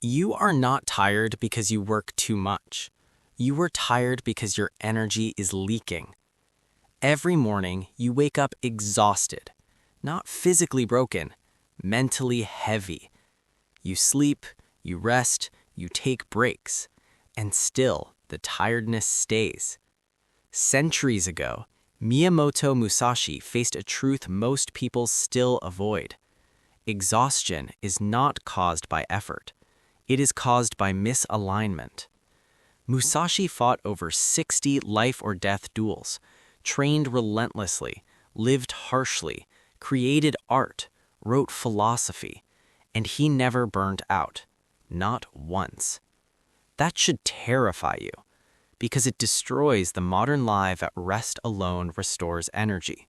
You are not tired because you work too much. You are tired because your energy is leaking. Every morning, you wake up exhausted, not physically broken, mentally heavy. You sleep, you rest, you take breaks, and still the tiredness stays. Centuries ago, Miyamoto Musashi faced a truth most people still avoid. Exhaustion is not caused by effort. It is caused by misalignment. Musashi fought over 60 life-or-death duels, trained relentlessly, lived harshly, created art, wrote philosophy, and he never burned out, not once. That should terrify you, because it destroys the modern life at rest alone restores energy.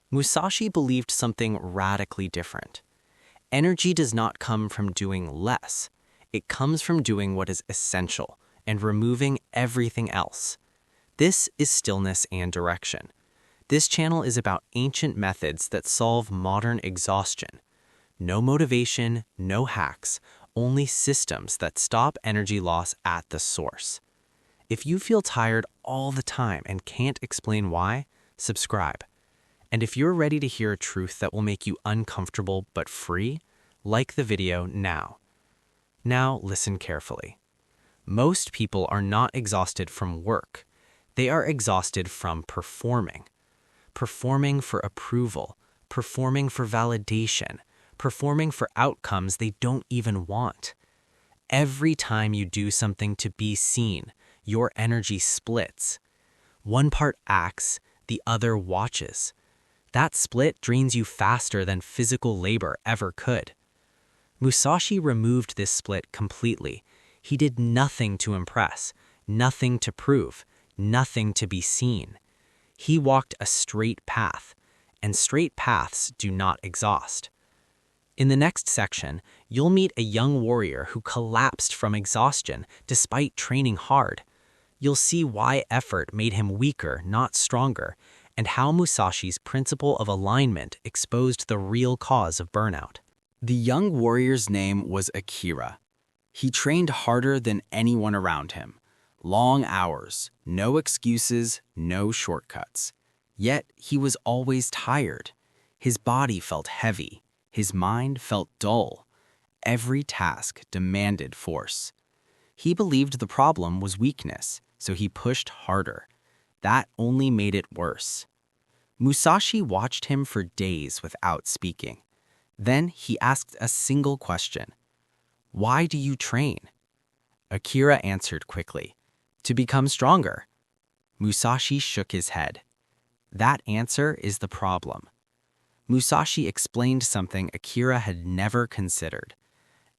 Musashi believed something radically different. Energy does not come from doing less. It comes from doing what is essential and removing everything else. This is stillness and direction. This channel is about ancient methods that solve modern exhaustion. No motivation, no hacks, only systems that stop energy loss at the source. If you feel tired all the time and can't explain why, subscribe. And if you're ready to hear a truth that will make you uncomfortable but free, like the video now. Now listen carefully. Most people are not exhausted from work. They are exhausted from performing. Performing for approval, performing for validation, performing for outcomes they don't even want. Every time you do something to be seen, your energy splits. One part acts, the other watches. That split drains you faster than physical labor ever could. Musashi removed this split completely. He did nothing to impress, nothing to prove, nothing to be seen. He walked a straight path, and straight paths do not exhaust. In the next section, you'll meet a young warrior who collapsed from exhaustion despite training hard. You'll see why effort made him weaker, not stronger, and how Musashi's principle of alignment exposed the real cause of burnout. The young warrior's name was Akira. He trained harder than anyone around him. Long hours, no excuses, no shortcuts. Yet he was always tired. His body felt heavy. His mind felt dull. Every task demanded force. He believed the problem was weakness, so he pushed harder. That only made it worse. Musashi watched him for days without speaking. Then he asked a single question. "Why do you train?" Akira answered quickly, "To become stronger." Musashi shook his head. That answer is the problem. Musashi explained something Akira had never considered.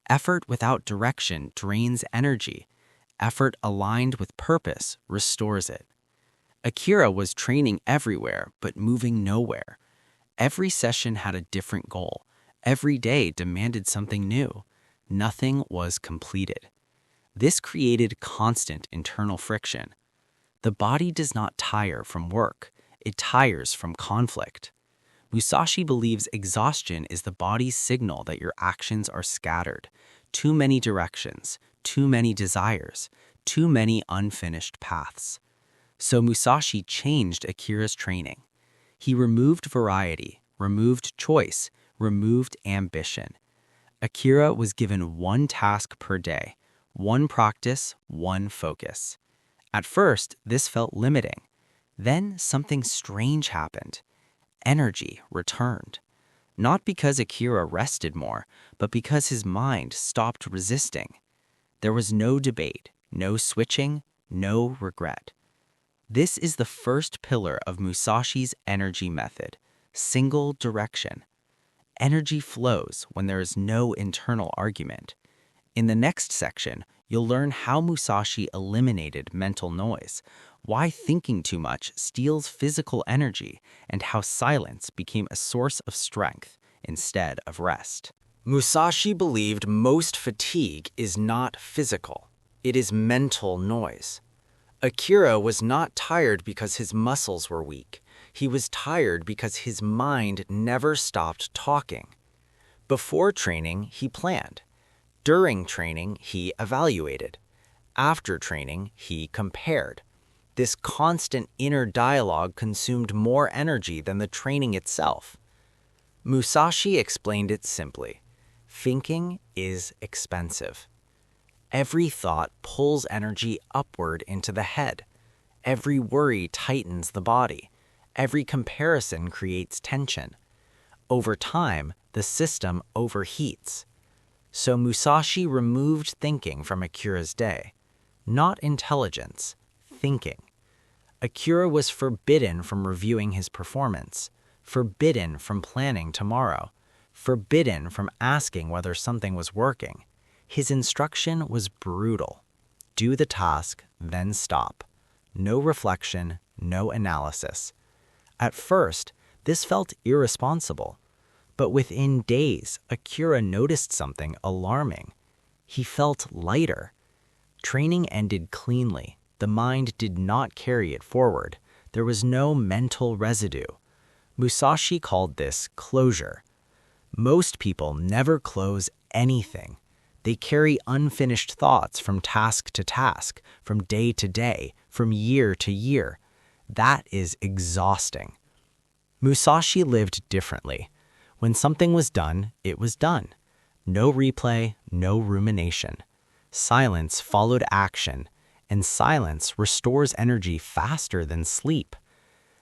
Effort without direction drains energy. Effort aligned with purpose restores it. Akira was training everywhere but moving nowhere. Every session had a different goal. Every day demanded something new. Nothing was completed. This created constant internal friction. The body does not tire from work. It tires from conflict. Musashi believes exhaustion is the body's signal that your actions are scattered. Too many directions, too many desires, too many unfinished paths. So Musashi changed Akira's training. He removed variety, removed choice, removed ambition. Akira was given one task per day, one practice, one focus. At first, this felt limiting. Then something strange happened. Energy returned. Not because Akira rested more, but because his mind stopped resisting. There was no debate, no switching, no regret. This is the first pillar of Musashi's energy method, single direction. Energy flows when there is no internal argument. In the next section, you'll learn how Musashi eliminated mental noise, why thinking too much steals physical energy, and how silence became a source of strength instead of rest. Musashi believed most fatigue is not physical. It is mental noise. Akira was not tired because his muscles were weak. He was tired because his mind never stopped talking. Before training, he planned. During training, he evaluated. After training, he compared. This constant inner dialogue consumed more energy than the training itself. Musashi explained it simply. Thinking is expensive. Every thought pulls energy upward into the head. Every worry tightens the body. Every comparison creates tension. Over time, the system overheats. So Musashi removed thinking from Akira's day. Not intelligence, thinking. Akira was forbidden from reviewing his performance, forbidden from planning tomorrow, forbidden from asking whether something was working. His instruction was brutal. Do the task, then stop. No reflection, no analysis. At first, this felt irresponsible. But within days, Akira noticed something alarming. He felt lighter. Training ended cleanly. The mind did not carry it forward. There was no mental residue. Musashi called this closure. Most people never close anything. They carry unfinished thoughts from task to task, from day to day, from year to year. That is exhausting. Musashi lived differently. When something was done, it was done. No replay, no rumination. Silence followed action, and silence restores energy faster than sleep.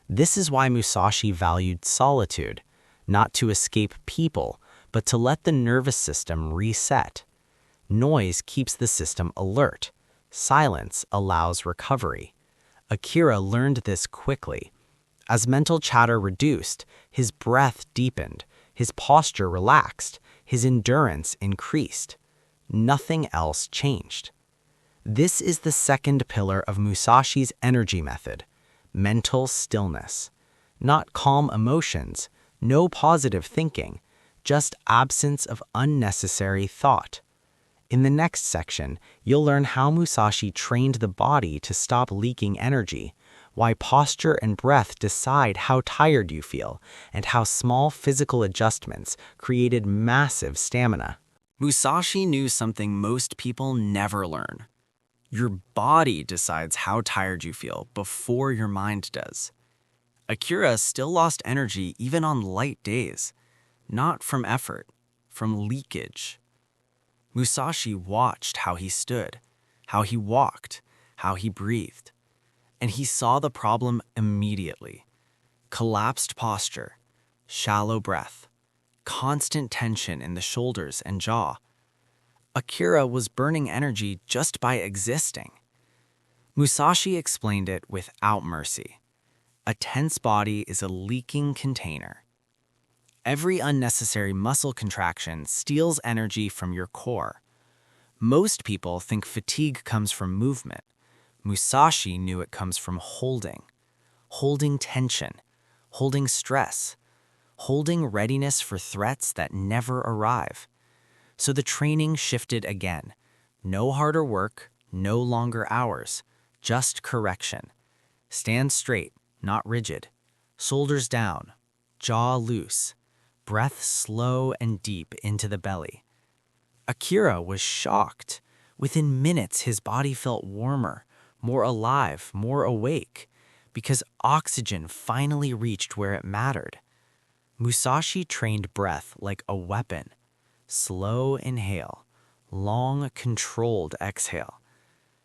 This is why Musashi valued solitude, not to escape people, but to let the nervous system reset. Noise keeps the system alert. Silence allows recovery. Akira learned this quickly. As mental chatter reduced, his breath deepened, his posture relaxed, his endurance increased. Nothing else changed. This is the second pillar of Musashi's energy method, mental stillness. Not calm emotions, no positive thinking, just absence of unnecessary thought. In the next section, you'll learn how Musashi trained the body to stop leaking energy, why posture and breath decide how tired you feel, and how small physical adjustments created massive stamina. Musashi knew something most people never learn. Your body decides how tired you feel before your mind does. Akira still lost energy even on light days, not from effort, from leakage. Musashi watched how he stood, how he walked, how he breathed. And he saw the problem immediately. Collapsed posture, shallow breath, constant tension in the shoulders and jaw. Akira was burning energy just by existing. Musashi explained it without mercy. A tense body is a leaking container. Every unnecessary muscle contraction steals energy from your core. Most people think fatigue comes from movement. Musashi knew it comes from holding tension, holding stress, holding readiness for threats that never arrive. So the training shifted again. No harder work, no longer hours, just correction. Stand straight, not rigid. Shoulders down, jaw loose, breath slow and deep into the belly. Akira was shocked. Within minutes, his body felt warmer, more alive, more awake, because oxygen finally reached where it mattered. Musashi trained breath like a weapon. Slow inhale, long controlled exhale.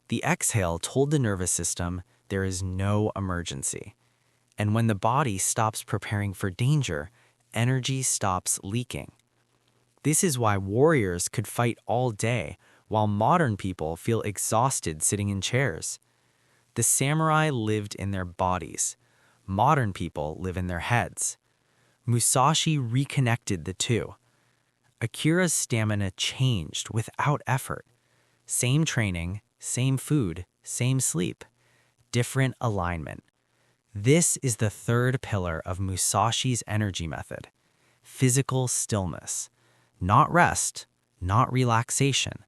The exhale told the nervous system there is no emergency. And when the body stops preparing for danger, energy stops leaking. This is why warriors could fight all day, while modern people feel exhausted sitting in chairs. The samurai lived in their bodies. Modern people live in their heads. Musashi reconnected the two. Akira's stamina changed without effort. Same training, same food, same sleep. Different alignment. This is the third pillar of Musashi's energy method. Physical stillness. Not rest, not relaxation.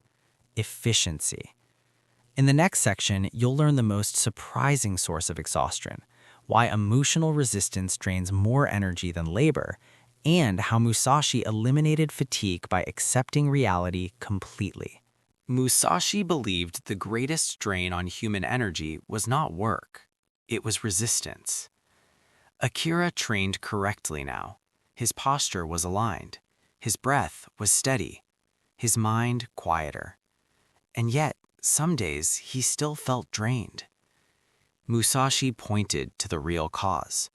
Efficiency. In the next section, you'll learn the most surprising source of exhaustion, why emotional resistance drains more energy than labor, and how Musashi eliminated fatigue by accepting reality completely. Musashi believed the greatest drain on human energy was not work, it was resistance. Akira trained correctly now. His posture was aligned. His breath was steady. His mind quieter. And yet, some days he still felt drained. Musashi pointed to the real cause.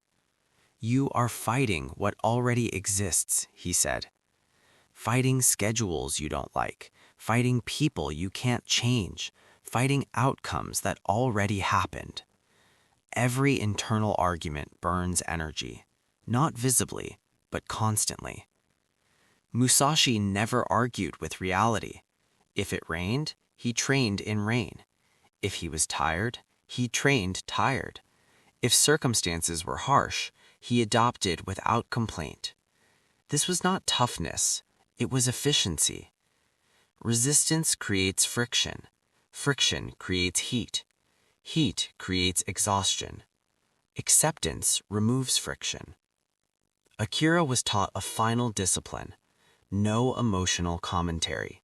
"You are fighting what already exists," he said. "Fighting schedules you don't like, fighting people you can't change, fighting outcomes that already happened. Every internal argument burns energy, not visibly, but constantly." Musashi never argued with reality. If it rained, he trained in rain. If he was tired, he trained tired. If circumstances were harsh, he adopted without complaint. This was not toughness, it was efficiency. Resistance creates friction. Friction creates heat. Heat creates exhaustion. Acceptance removes friction. Akira was taught a final discipline: no emotional commentary.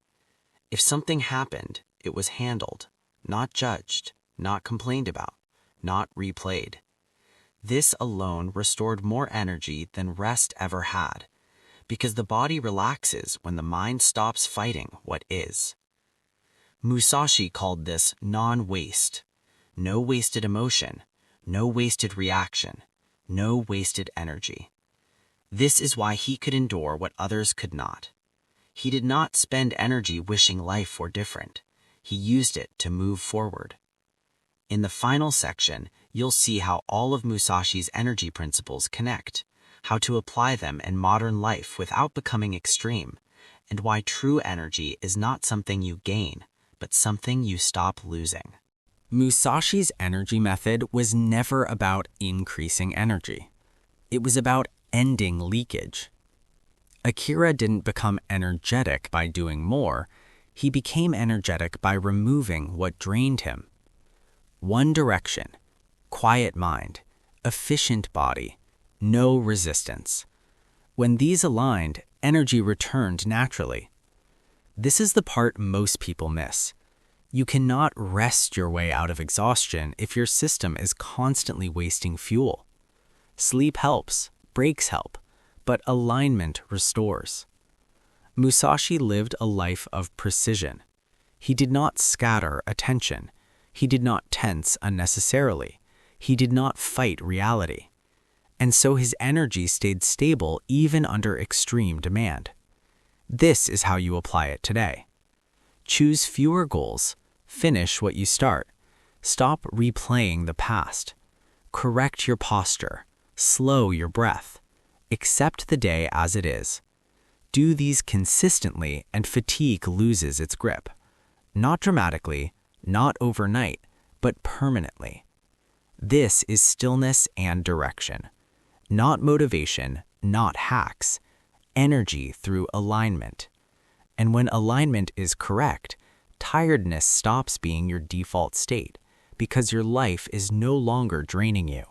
If something happened, it was handled, not judged, not complained about, not replayed. This alone restored more energy than rest ever had, because the body relaxes when the mind stops fighting what is. Musashi called this non-waste. No wasted emotion, no wasted reaction, no wasted energy. This is why he could endure what others could not. He did not spend energy wishing life were different. He used it to move forward. In the final section, you'll see how all of Musashi's energy principles connect, how to apply them in modern life without becoming extreme, and why true energy is not something you gain, but something you stop losing. Musashi's energy method was never about increasing energy. It was about ending leakage. Akira didn't become energetic by doing more. He became energetic by removing what drained him. One direction, quiet mind, efficient body, no resistance. When these aligned, energy returned naturally. This is the part most people miss. You cannot rest your way out of exhaustion if your system is constantly wasting fuel. Sleep helps, breaks help, but alignment restores. Musashi lived a life of precision. He did not scatter attention. He did not tense unnecessarily. He did not fight reality. And so his energy stayed stable even under extreme demand. This is how you apply it today. Choose fewer goals. Finish what you start. Stop replaying the past. Correct your posture. Slow your breath. Accept the day as it is. Do these consistently and fatigue loses its grip. Not dramatically, not overnight, but permanently. This is stillness and direction. Not motivation, not hacks. Energy through alignment. And when alignment is correct, tiredness stops being your default state because your life is no longer draining you.